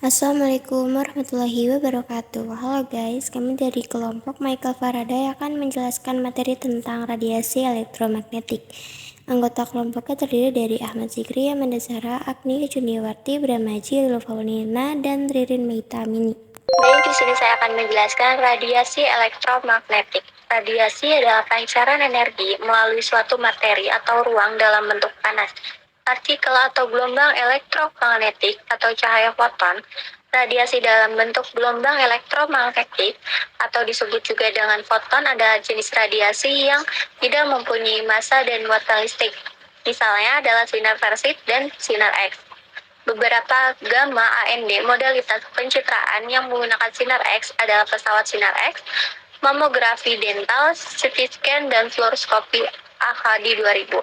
Assalamualaikum warahmatullahi wabarakatuh. Halo guys, kami dari kelompok Michael Faraday akan menjelaskan materi tentang radiasi elektromagnetik. Anggota kelompoknya terdiri dari Ahmad Zikri, Amanda Zahra, Agni Juniwarti, Brahmaji, Lulfaulina, dan Ririn Meitamini. Baik, di sini saya akan menjelaskan radiasi elektromagnetik. Radiasi adalah pancaran energi melalui suatu materi atau ruang dalam bentuk panas, partikel atau gelombang elektromagnetik atau cahaya foton. Radiasi dalam bentuk gelombang elektromagnetik atau disebut juga dengan foton adalah jenis radiasi yang tidak mempunyai massa dan muatan listrik. Misalnya adalah sinar versi dan sinar X. Beberapa gamma AMD modalitas pencitraan yang menggunakan sinar X adalah pesawat sinar X, mamografi dental, CT scan, dan fluoroskopi AHD 2000.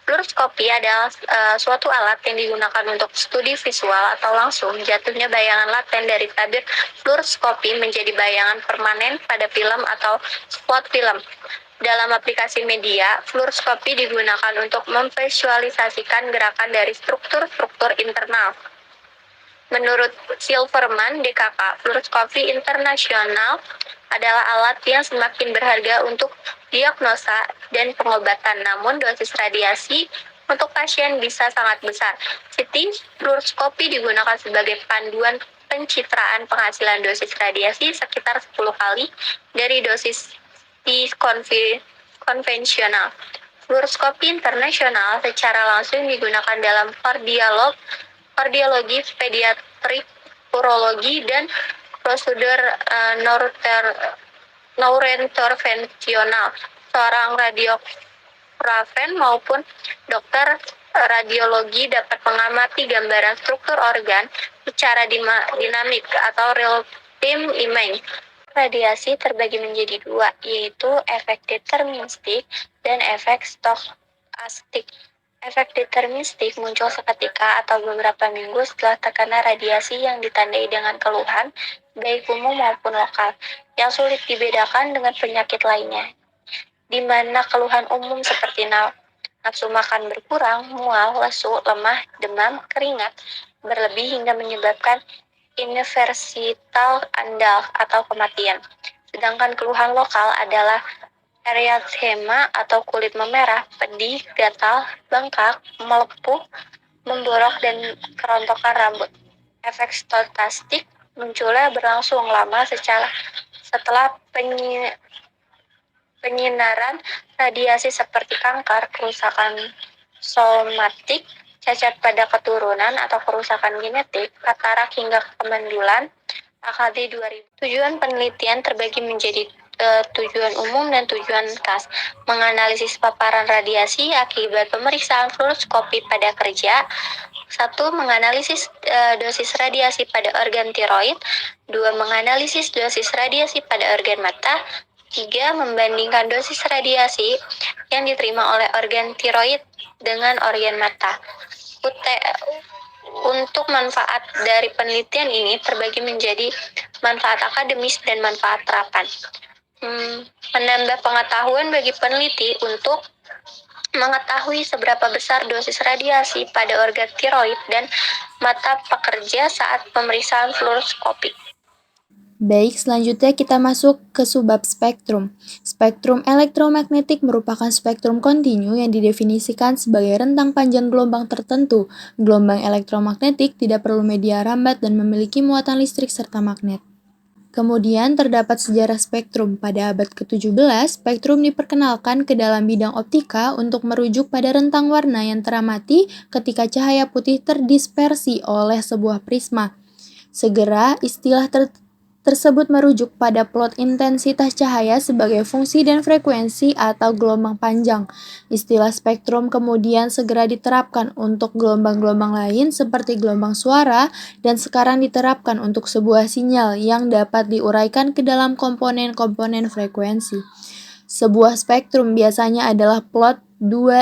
Fluoroskopi adalah suatu alat yang digunakan untuk studi visual atau langsung jatuhnya bayangan laten dari tabir fluoroskopi menjadi bayangan permanen pada film atau spot film. Dalam aplikasi media, fluoroskopi digunakan untuk memvisualisasikan gerakan dari struktur-struktur internal. Menurut Silverman, DKK, fluoroskopi internasional adalah alat yang semakin berharga untuk diagnosa dan pengobatan, namun dosis radiasi untuk pasien bisa sangat besar. CT fluoroskopi digunakan sebagai panduan pencitraan penghasilan dosis radiasi sekitar 10 kali dari dosis konvensional. Fluoroskopi internasional secara langsung digunakan dalam kardiologi, pediatrik, urologi, dan prosedur neurointervensional. Seorang radiografen maupun dokter radiologi dapat mengamati gambaran struktur organ secara dinamik atau real-time imaging. Radiasi terbagi menjadi dua, yaitu efek deterministik dan efek stokastik. Efek deterministik muncul seketika atau beberapa minggu setelah terkena radiasi yang ditandai dengan keluhan, baik umum maupun lokal, yang sulit dibedakan dengan penyakit lainnya, di mana keluhan umum seperti nafsu makan berkurang, mual, lesu, lemah, demam, keringat berlebih hingga menyebabkan universal andal atau kematian. Sedangkan keluhan lokal adalah erythema atau kulit memerah, pedih, gatal, bengkak, melepuh, memborok, dan kerontokan rambut. Efek stokastik munculnya berlangsung lama setelah penyinaran radiasi seperti kanker, kerusakan somatik, cacat pada keturunan atau kerusakan genetik, katarak hingga kemandulan. AKD 2000. Tujuan penelitian terbagi menjadi tujuan umum dan tujuan khas. Menganalisis paparan radiasi akibat pemeriksaan fluoroskopi pada kerja. 1. Menganalisis dosis radiasi pada organ tiroid. 2. Menganalisis dosis radiasi pada organ mata. 3. Membandingkan dosis radiasi yang diterima oleh organ tiroid dengan organ mata. Untuk manfaat dari penelitian ini terbagi menjadi manfaat akademis dan manfaat terapan. Menambah pengetahuan bagi peneliti untuk mengetahui seberapa besar dosis radiasi pada organ tiroid dan mata pekerja saat pemeriksaan fluoroskopi. Baik, selanjutnya kita masuk ke subbab spektrum. Spektrum elektromagnetik merupakan spektrum kontinu yang didefinisikan sebagai rentang panjang gelombang tertentu. Gelombang elektromagnetik tidak perlu media rambat dan memiliki muatan listrik serta magnet. Kemudian terdapat sejarah spektrum. Pada abad ke-17, spektrum diperkenalkan ke dalam bidang optika untuk merujuk pada rentang warna yang teramati ketika cahaya putih terdispersi oleh sebuah prisma. Segera, istilah tersebut merujuk pada plot intensitas cahaya sebagai fungsi dan frekuensi atau gelombang panjang. Istilah spektrum kemudian segera diterapkan untuk gelombang-gelombang lain seperti gelombang suara dan sekarang diterapkan untuk sebuah sinyal yang dapat diuraikan ke dalam komponen-komponen frekuensi. Sebuah spektrum biasanya adalah plot dua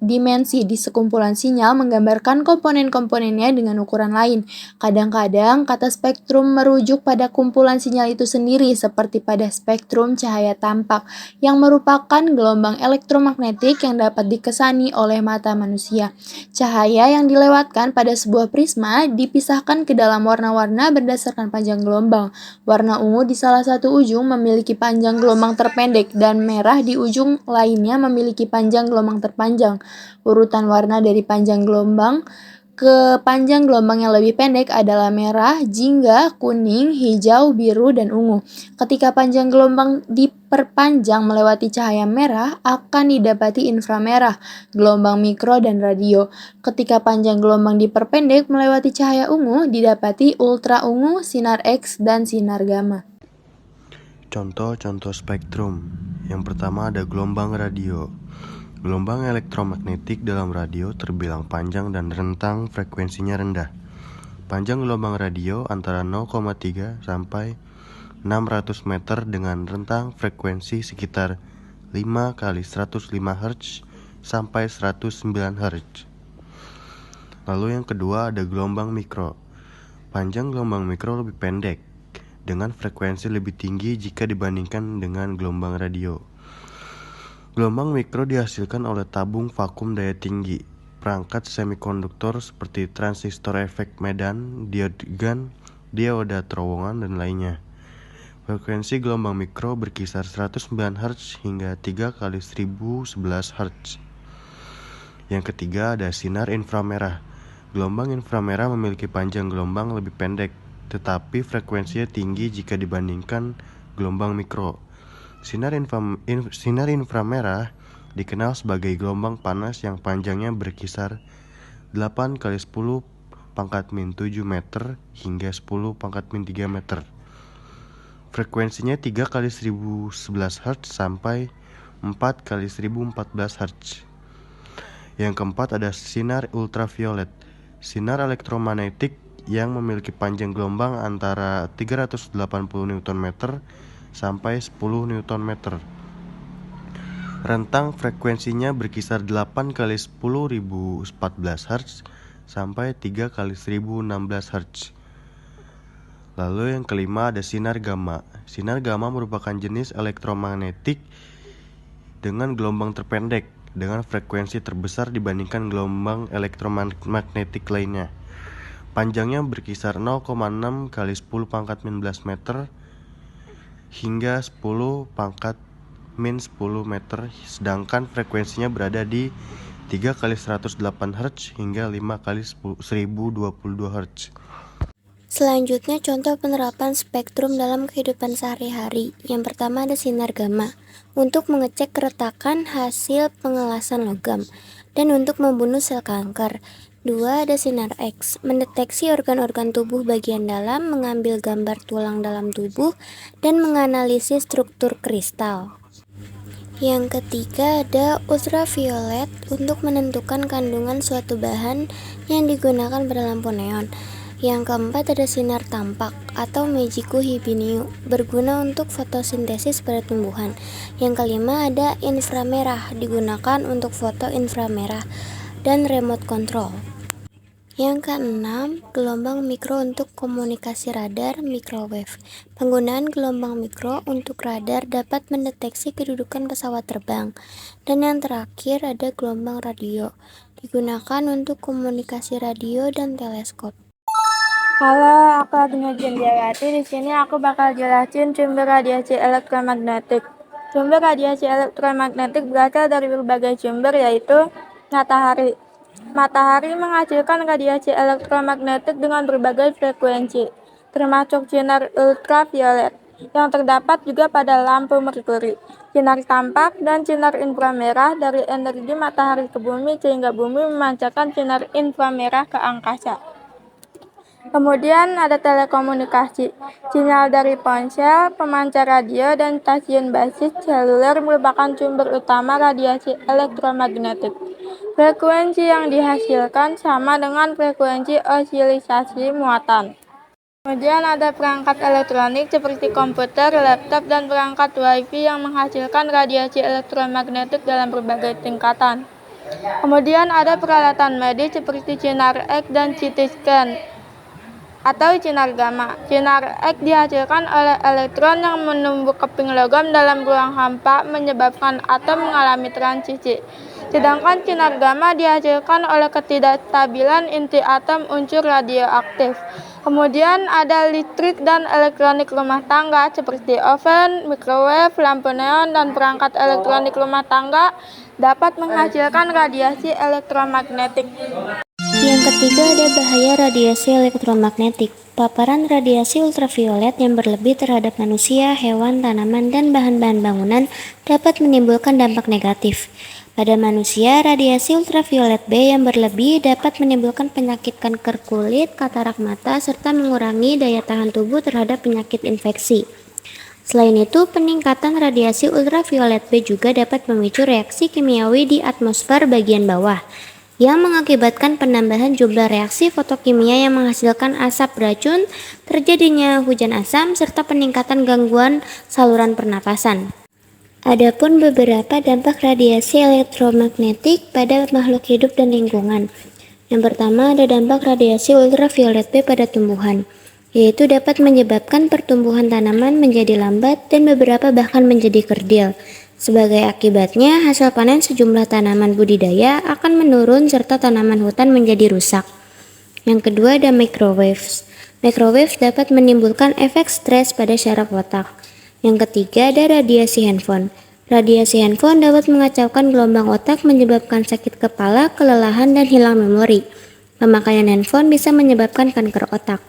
dimensi di sekumpulan sinyal menggambarkan komponen-komponennya dengan ukuran lain. Kadang-kadang kata spektrum merujuk pada kumpulan sinyal itu sendiri, seperti pada spektrum cahaya tampak, yang merupakan gelombang elektromagnetik yang dapat dikesani oleh mata manusia. Cahaya yang dilewatkan pada sebuah prisma dipisahkan ke dalam warna-warna berdasarkan panjang gelombang. Warna ungu di salah satu ujung memiliki panjang gelombang terpendek dan merah di ujung lainnya memiliki panjang gelombang terpanjang. Urutan warna dari panjang gelombang ke panjang gelombang yang lebih pendek adalah merah, jingga, kuning, hijau, biru, dan ungu. Ketika panjang gelombang diperpanjang melewati cahaya merah, akan didapati inframerah, gelombang mikro, dan radio. Ketika panjang gelombang diperpendek melewati cahaya ungu, didapati ultra ungu, sinar X, dan sinar gamma. Contoh-contoh spektrum. Yang pertama ada gelombang radio. Gelombang elektromagnetik dalam radio terbilang panjang dan rentang frekuensinya rendah. Panjang gelombang radio antara 0,3 sampai 600 meter dengan rentang frekuensi sekitar 5 kali 105 Hz sampai 109 Hz. Lalu yang kedua ada gelombang mikro. Panjang gelombang mikro lebih pendek, dengan frekuensi lebih tinggi jika dibandingkan dengan gelombang radio. Gelombang mikro dihasilkan oleh tabung vakum daya tinggi, perangkat semikonduktor seperti transistor efek medan, diode GaN, dioda terowongan, dan lainnya. Frekuensi gelombang mikro berkisar 109 Hz hingga 3 kali 1011 Hz. Yang ketiga ada sinar inframerah. Gelombang inframerah memiliki panjang gelombang lebih pendek, tetapi frekuensinya tinggi jika dibandingkan gelombang mikro. Sinar inframerah dikenal sebagai gelombang panas yang panjangnya berkisar 8 kali 10 pangkat min 7 meter hingga 10 pangkat min 3 meter. Frekuensinya 3 kali 1011 Hz sampai 4 kali 1014 Hz. Yang keempat ada sinar ultraviolet. Sinar elektromagnetik yang memiliki panjang gelombang antara 380 Nm sampai 10 Nm. Rentang frekuensinya berkisar 8 kali 10.014 Hz sampai 3 kali 1016 Hz. Lalu yang kelima ada sinar gamma. Sinar gamma merupakan jenis elektromagnetik dengan gelombang terpendek dengan frekuensi terbesar dibandingkan gelombang elektromagnetik lainnya. Panjangnya berkisar 0,6 kali 10 pangkat min 11 meter hingga 10 pangkat min 10 meter, sedangkan frekuensinya berada di 3 kali 108 Hz hingga 5 kali 1022 Hz. Selanjutnya contoh penerapan spektrum dalam kehidupan sehari-hari. Yang pertama ada sinar gamma, untuk mengecek keretakan hasil pengelasan logam dan untuk membunuh sel kanker. 2. Ada sinar X, mendeteksi organ-organ tubuh bagian dalam, mengambil gambar tulang dalam tubuh, dan menganalisis struktur kristal. Yang ketiga ada ultraviolet, untuk menentukan kandungan suatu bahan yang digunakan pada lampu neon. Yang keempat ada sinar tampak atau Mejiku Hibiniu, berguna untuk fotosintesis pada tumbuhan. Yang kelima ada inframerah, digunakan untuk foto inframerah dan remote control. Yang keenam, gelombang mikro untuk komunikasi radar microwave. Penggunaan gelombang mikro untuk radar dapat mendeteksi kedudukan pesawat terbang. Dan yang terakhir ada gelombang radio, digunakan untuk komunikasi radio dan teleskop. Halo, aku Agnia Jendiarati. Di sini aku bakal jelasin sumber radiasi elektromagnetik. Sumber radiasi elektromagnetik berasal dari berbagai sumber, yaitu matahari. Matahari menghasilkan radiasi elektromagnetik dengan berbagai frekuensi, termasuk sinar ultraviolet, yang terdapat juga pada lampu merkuri, sinar tampak, dan sinar inframerah dari energi matahari ke bumi sehingga bumi memancarkan sinar inframerah ke angkasa. Kemudian ada telekomunikasi. Sinyal dari ponsel, pemancar radio, dan stasiun basis seluler merupakan sumber utama radiasi elektromagnetik. Frekuensi yang dihasilkan sama dengan frekuensi osilisasi muatan. Kemudian ada perangkat elektronik seperti komputer, laptop, dan perangkat WiFi yang menghasilkan radiasi elektromagnetik dalam berbagai tingkatan. Kemudian ada peralatan medis seperti sinar X dan CT scan atau sinar gamma. Sinar X dihasilkan oleh elektron yang menumbuk keping logam dalam ruang hampa menyebabkan atom mengalami transisi. Sedangkan sinar gamma dihasilkan oleh ketidakstabilan inti atom unsur radioaktif. Kemudian ada listrik dan elektronik rumah tangga seperti oven, microwave, lampu neon, dan perangkat elektronik rumah tangga dapat menghasilkan radiasi elektromagnetik. Yang ketiga ada bahaya radiasi elektromagnetik. Paparan radiasi ultraviolet yang berlebih terhadap manusia, hewan, tanaman, dan bahan-bahan bangunan dapat menimbulkan dampak negatif. Pada manusia, radiasi ultraviolet B yang berlebih dapat menimbulkan penyakit kanker kulit, katarak mata, serta mengurangi daya tahan tubuh terhadap penyakit infeksi. Selain itu, peningkatan radiasi ultraviolet B juga dapat memicu reaksi kimiawi di atmosfer bagian bawah, yang mengakibatkan penambahan jumlah reaksi fotokimia yang menghasilkan asap beracun, terjadinya hujan asam, serta peningkatan gangguan saluran pernapasan. Adapun beberapa dampak radiasi elektromagnetik pada makhluk hidup dan lingkungan. Yang pertama ada dampak radiasi ultraviolet B pada tumbuhan, yaitu dapat menyebabkan pertumbuhan tanaman menjadi lambat dan beberapa bahkan menjadi kerdil. Sebagai akibatnya, hasil panen sejumlah tanaman budidaya akan menurun serta tanaman hutan menjadi rusak. Yang kedua ada microwaves. Microwaves dapat menimbulkan efek stres pada syaraf otak. Yang ketiga ada radiasi handphone. Radiasi handphone dapat mengacaukan gelombang otak, menyebabkan sakit kepala, kelelahan, dan hilang memori. Pemakaian handphone bisa menyebabkan kanker otak.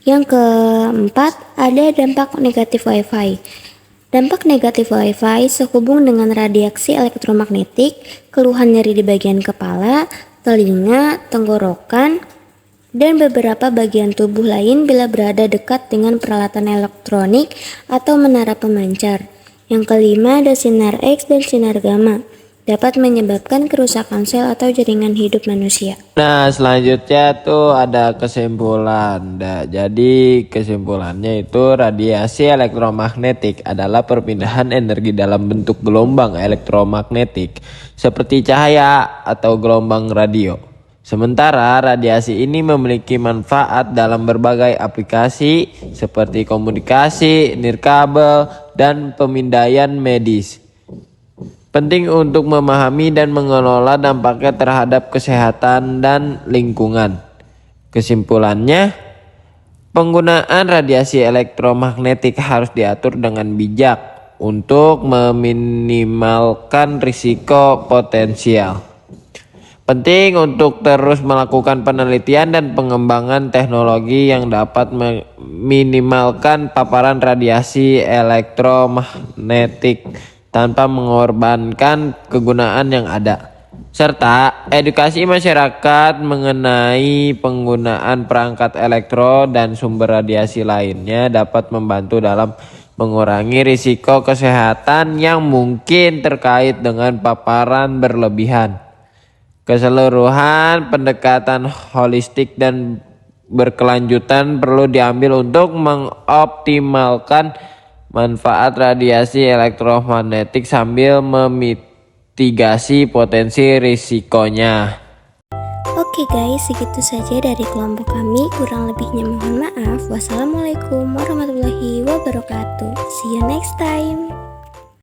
Yang keempat ada dampak negatif Wi-Fi. Dampak negatif Wi-Fi sehubung dengan radiasi elektromagnetik, keluhan nyeri di bagian kepala, telinga, tenggorokan, dan beberapa bagian tubuh lain bila berada dekat dengan peralatan elektronik atau menara pemancar. Yang kelima ada sinar X dan sinar gamma, dapat menyebabkan kerusakan sel atau jaringan hidup manusia. Nah, selanjutnya tuh ada kesimpulan. Jadi kesimpulannya itu radiasi elektromagnetik adalah perpindahan energi dalam bentuk gelombang elektromagnetik seperti cahaya atau gelombang radio. Sementara radiasi ini memiliki manfaat dalam berbagai aplikasi seperti komunikasi, nirkabel, dan pemindaian medis. Penting untuk memahami dan mengelola dampaknya terhadap kesehatan dan lingkungan. Kesimpulannya, penggunaan radiasi elektromagnetik harus diatur dengan bijak untuk meminimalkan risiko potensial. Penting untuk terus melakukan penelitian dan pengembangan teknologi yang dapat meminimalkan paparan radiasi elektromagnetik tanpa mengorbankan kegunaan yang ada, serta edukasi masyarakat mengenai penggunaan perangkat elektro dan sumber radiasi lainnya dapat membantu dalam mengurangi risiko kesehatan yang mungkin terkait dengan paparan berlebihan. Keseluruhan pendekatan holistik dan berkelanjutan perlu diambil untuk mengoptimalkan manfaat radiasi elektromagnetik sambil memitigasi potensi risikonya. Oke guys, segitu saja dari kelompok kami. Kurang lebihnya mohon maaf. Wassalamualaikum warahmatullahi wabarakatuh. See you next time.